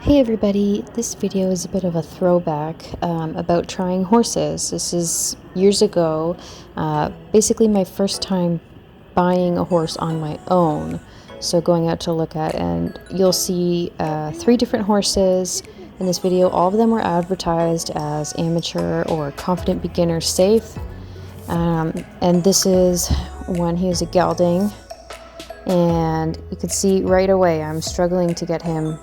Hey everybody, this video is a bit of a throwback about trying horses. This is years ago, basically my first time buying a horse on my own. So going out to look at, and you'll see 3 different horses in this video. All of them were advertised as amateur or confident beginner safe. And this is one, he is a gelding. And you can see right away I'm struggling to get him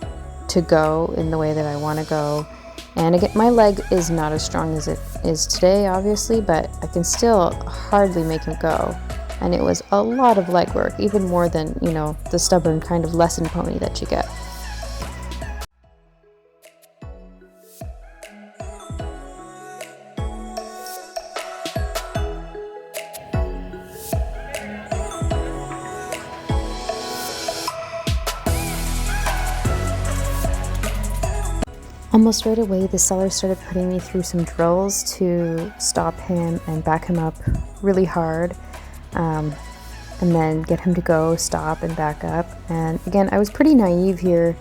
to go in the way that I want to go. And again, my leg is not as strong as it is today, obviously, but I can still hardly make him go. And it was a lot of leg work, even more than, you know, the stubborn kind of lesson pony that you get. Almost right away, the seller started putting me through some drills to stop him and back him up really hard, and then get him to go, stop, and back up. And again, I was pretty naive here.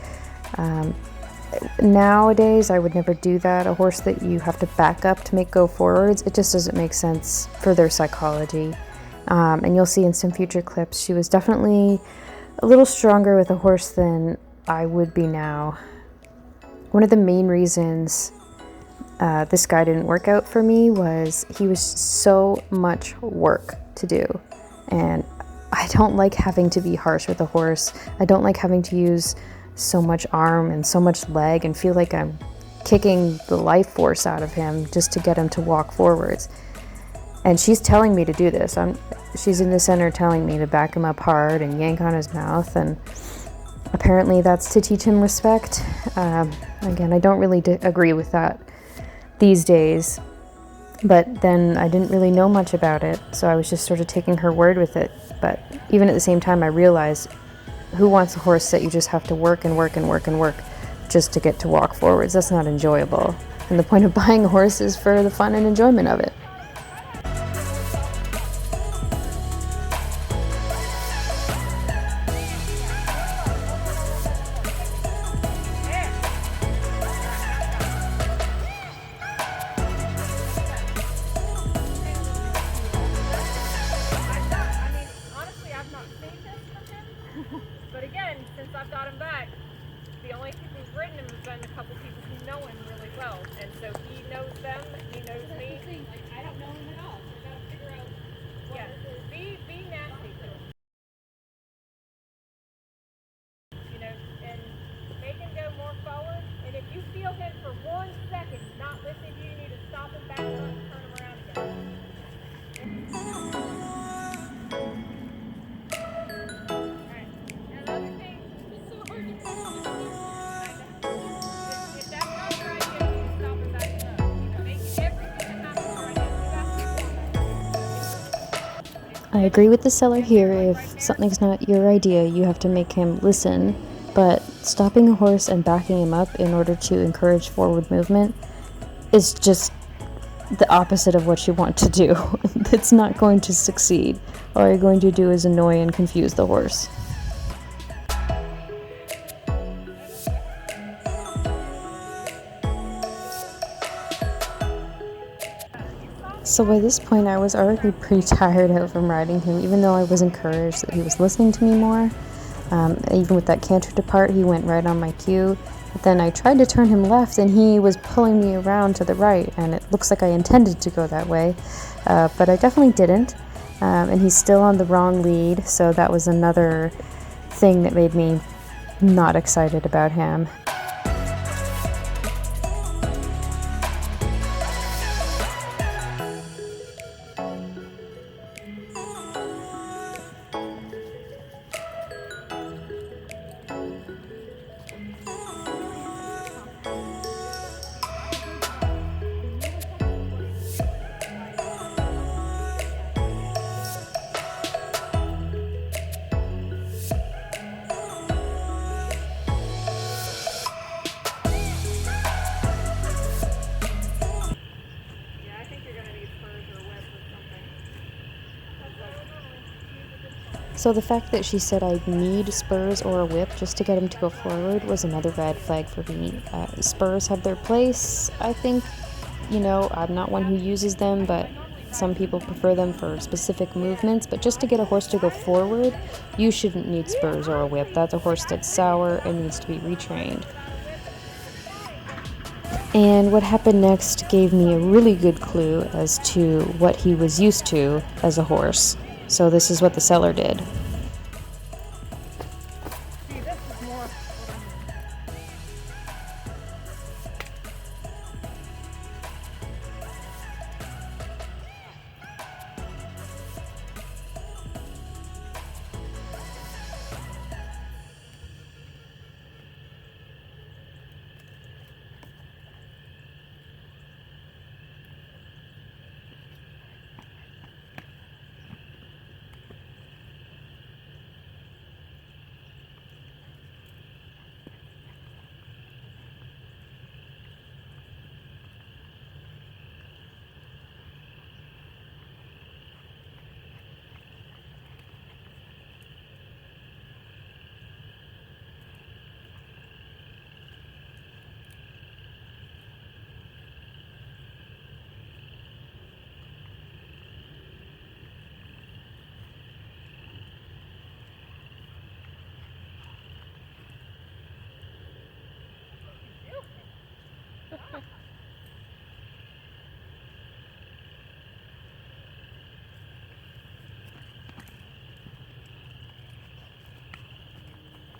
Nowadays, I would never do that. A horse that you have to back up to make go forwards, it just doesn't make sense for their psychology. And you'll see in some future clips, she was definitely a little stronger with a horse than I would be now. One of the main reasons this guy didn't work out for me was he was so much work to do. And I don't like having to be harsh with a horse. I don't like having to use so much arm and so much leg and feel like I'm kicking the life force out of him just to get him to walk forwards. And she's telling me to do this. She's in the center telling me to back him up hard and yank on his mouth, and apparently that's to teach him respect. Again, I don't really agree with that these days, but then I didn't really know much about it, so I was just sort of taking her word with it. But even at the same time, I realized, who wants a horse that you just have to work and work and work and work just to get to walk forwards? That's not enjoyable. And the point of buying a horse is for the fun and enjoyment of it. But again, since I've got him back, the only people who've ridden him have been a couple people who know him really well. And so he knows them, he knows me. I don't know him at all. So we've got to figure out what be nasty to him. You know, and make him go more forward. And if you feel him for 1 second not listening to you, you need to stop him, back him up, and turn him around again. I agree with the seller here. If something's not your idea, you have to make him listen. But stopping a horse and backing him up in order to encourage forward movement is just the opposite of what you want to do. It's not going to succeed. All you're going to do is annoy and confuse the horse. So by this point, I was already pretty tired out from riding him, even though I was encouraged that he was listening to me more. Even with that canter depart, he went right on my cue. But then I tried to turn him left, and he was pulling me around to the right, and it looks like I intended to go that way, but I definitely didn't. And he's still on the wrong lead, so that was another thing that made me not excited about him. So the fact that she said I'd need spurs or a whip just to get him to go forward was another red flag for me. Spurs have their place, I think. You know, I'm not one who uses them, but some people prefer them for specific movements. But just to get a horse to go forward, you shouldn't need spurs or a whip. That's a horse that's sour and needs to be retrained. And what happened next gave me a really good clue as to what he was used to as a horse. So this is what the seller did. See, this is more.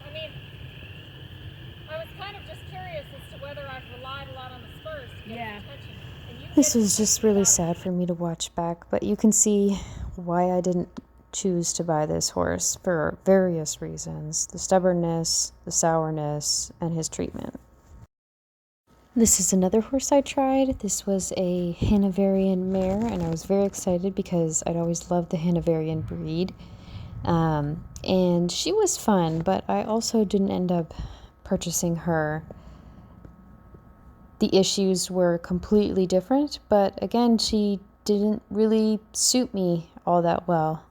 I mean, I was kind of just curious as to whether I've relied a lot on the spurs to get his attention. And you This was just really sad for me to watch back, but you can see why I didn't choose to buy this horse for various reasons: the stubbornness, the sourness, and his treatment. This is another horse I tried. This was a Hanoverian mare, and I was very excited because I'd always loved the Hanoverian breed. And she was fun, but I also didn't end up purchasing her. The issues were completely different, but again, she didn't really suit me all that well.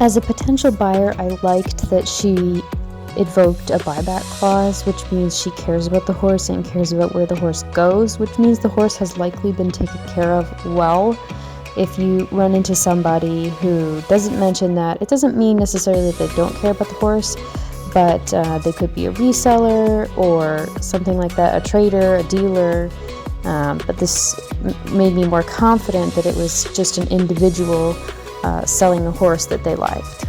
As a potential buyer, I liked that she invoked a buyback clause, which means she cares about the horse and cares about where the horse goes, which means the horse has likely been taken care of well. If you run into somebody who doesn't mention that, it doesn't mean necessarily that they don't care about the horse, but they could be a reseller or something like that, a trader, a dealer. But this made me more confident that it was just an individual selling a horse that they liked.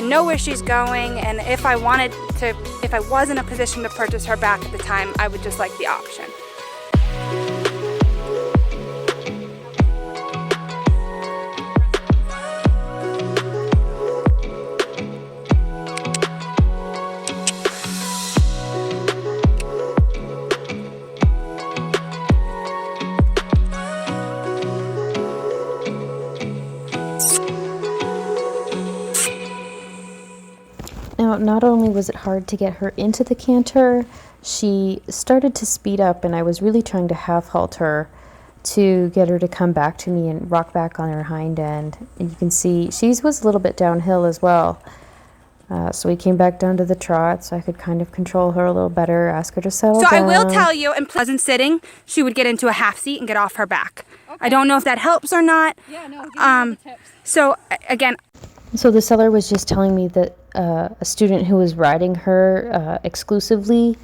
Know where she's going, and if I was in a position to purchase her back at the time, I would just like the option. was it hard to get her into the canter. She started to speed up, and I was really trying to half halt her to get her to come back to me and rock back on her hind end. And you can see she was a little bit downhill as well. So we came back down to the trot so I could kind of control her a little better, ask her to settle down. So I will tell you, in pleasant sitting, she would get into a half seat and get off her back. Okay. I don't know if that helps or not. Yeah, no, give me all the tips. So again. So the seller was just telling me that a student who was riding her exclusively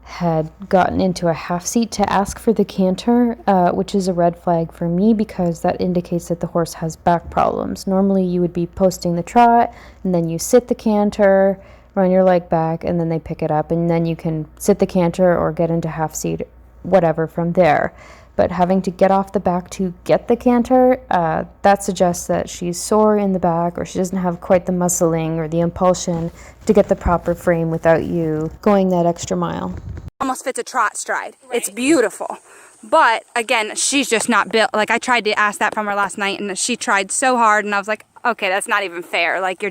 had gotten into a half seat to ask for the canter, which is a red flag for me because that indicates that the horse has back problems. Normally you would be posting the trot and then you sit the canter, run your leg back, and then they pick it up, and then you can sit the canter or get into half seat, whatever from there. But having to get off the back to get the canter, that suggests that she's sore in the back, or she doesn't have quite the muscling or the impulsion to get the proper frame without you going that extra mile. Almost fits a trot stride. Right. It's beautiful. But again, she's just not built. Like, I tried to ask that from her last night, and she tried so hard, and I was like, okay, that's not even fair. Like,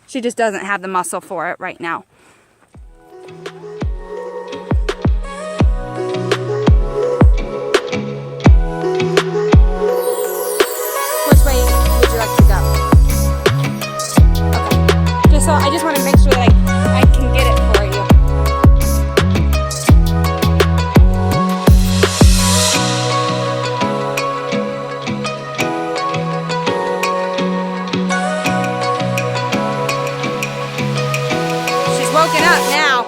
she just doesn't have the muscle for it right now. So I just want to make sure that I can get it for you. She's woken up now.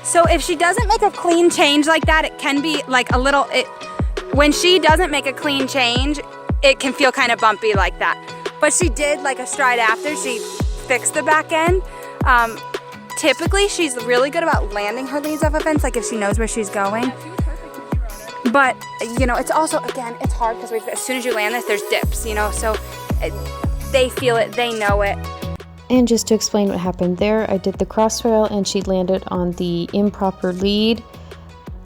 So if she doesn't make a clean change like that, it can be like a little, when she doesn't make a clean change, it can feel kind of bumpy like that. But she did like a stride after she fixed the back end. Typically, she's really good about landing her leads off a fence, like if she knows where she's going. Yeah, she was perfect when she rode it. But, you know, it's also, again, it's hard because as soon as you land this, there's dips, you know, so they feel it, they know it. And just to explain what happened there, I did the cross rail and she landed on the improper lead.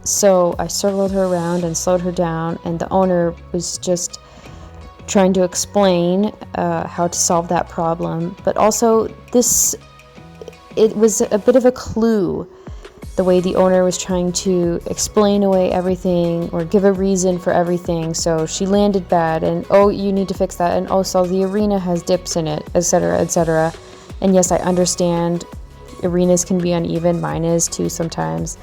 So I circled her around and slowed her down, and the owner was just trying to explain how to solve that problem. But also it was a bit of a clue, the way the owner was trying to explain away everything or give a reason for everything. So she landed bad, and oh, you need to fix that, and oh, so the arena has dips in it, etc., etc. And yes, I understand arenas can be uneven, mine is too sometimes.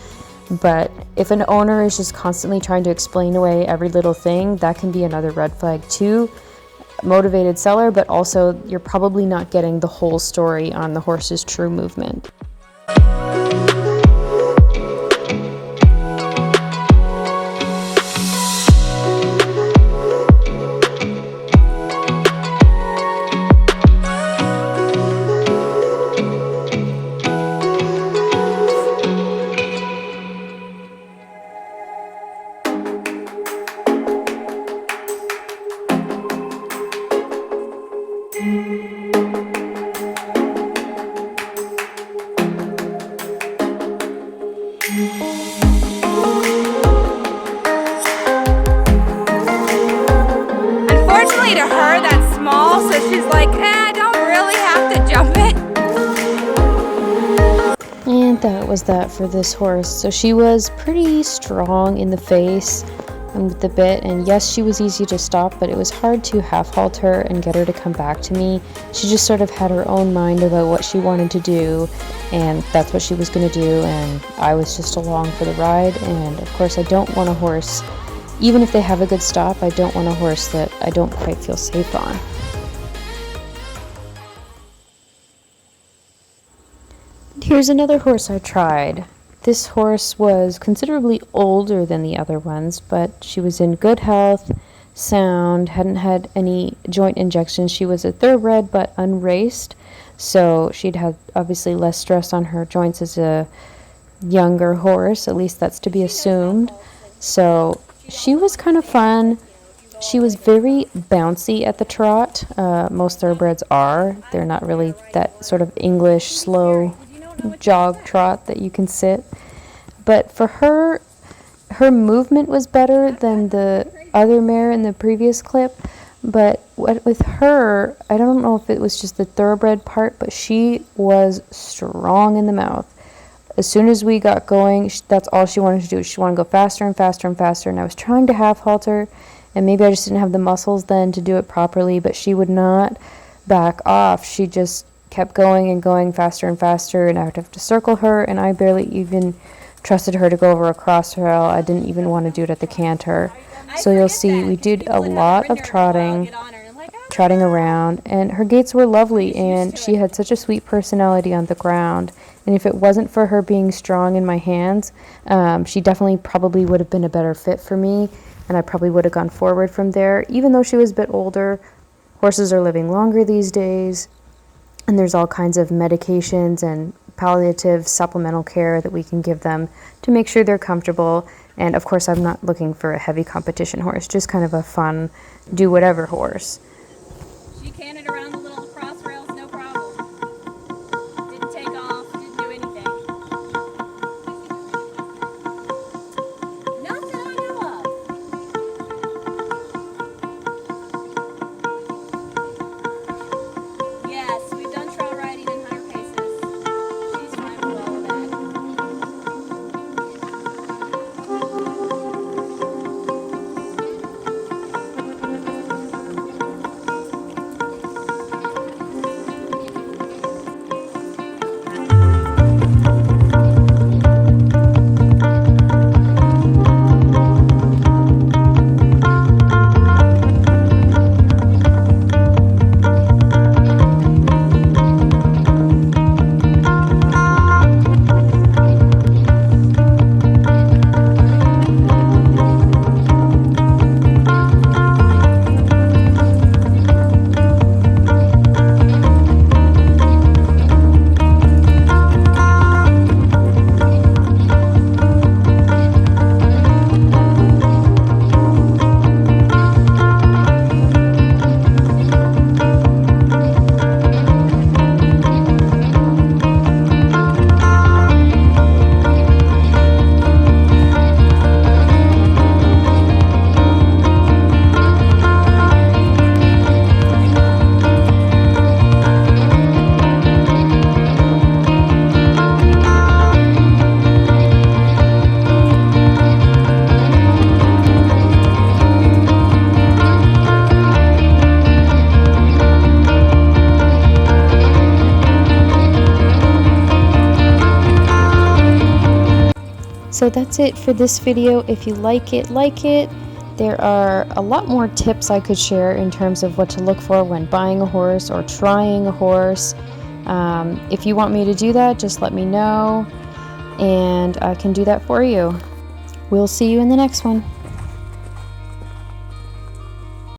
But if an owner is just constantly trying to explain away every little thing, that can be another red flag too. Motivated seller, but also you're probably not getting the whole story on the horse's true movement. Unfortunately to her, that's small, so she's like, I don't really have to jump it. And that was that for this horse. So she was pretty strong in the face and with the bit, and yes, she was easy to stop, but it was hard to half halt her and get her to come back to me. She just sort of had her own mind about what she wanted to do, and that's what she was going to do, and I was just along for the ride. And of course, I don't want a horse, even if they have a good stop, I don't want a horse that I don't quite feel safe on. Here's another horse I tried. This horse was considerably older than the other ones, but she was in good health, sound, hadn't had any joint injections. She was a thoroughbred but unraced, so she'd had obviously less stress on her joints as a younger horse, at least that's to be assumed. So she was kind of fun. She was very bouncy at the trot. Most thoroughbreds are. They're not really that sort of English slow jog trot that you can sit. But for her, her movement was better than the other mare in the previous clip. But with her, I don't know if it was just the thoroughbred part, but she was strong in the mouth. As soon as we got going, that's all she wanted to do. She wanted to go faster and faster and faster. And I was trying to half halter, and maybe I just didn't have the muscles then to do it properly, but she would not back off. She just kept going and going faster and faster, and I would have to circle her, and I barely even trusted her to go over a cross rail. I didn't even want to do it at the canter. So you'll see we did a lot of trotting around, and her gaits were lovely, and she had such a sweet personality on the ground. And if it wasn't for her being strong in my hands, she definitely probably would have been a better fit for me, and I probably would have gone forward from there. Even though she was a bit older, horses are living longer these days, and there's all kinds of medications and palliative supplemental care that we can give them to make sure they're comfortable. And of course, I'm not looking for a heavy competition horse, just kind of a fun, do whatever horse. She canted around the little cross rails, no problem. Didn't take off, didn't do anything. Not that I know of. Yes, we've done trail riding in higher paces. She's fine with all of that. So that's it for this video. If you like it, like it. There are a lot more tips I could share in terms of what to look for when buying a horse or trying a horse. If you want me to do that, just let me know, and I can do that for you. We'll see you in the next one.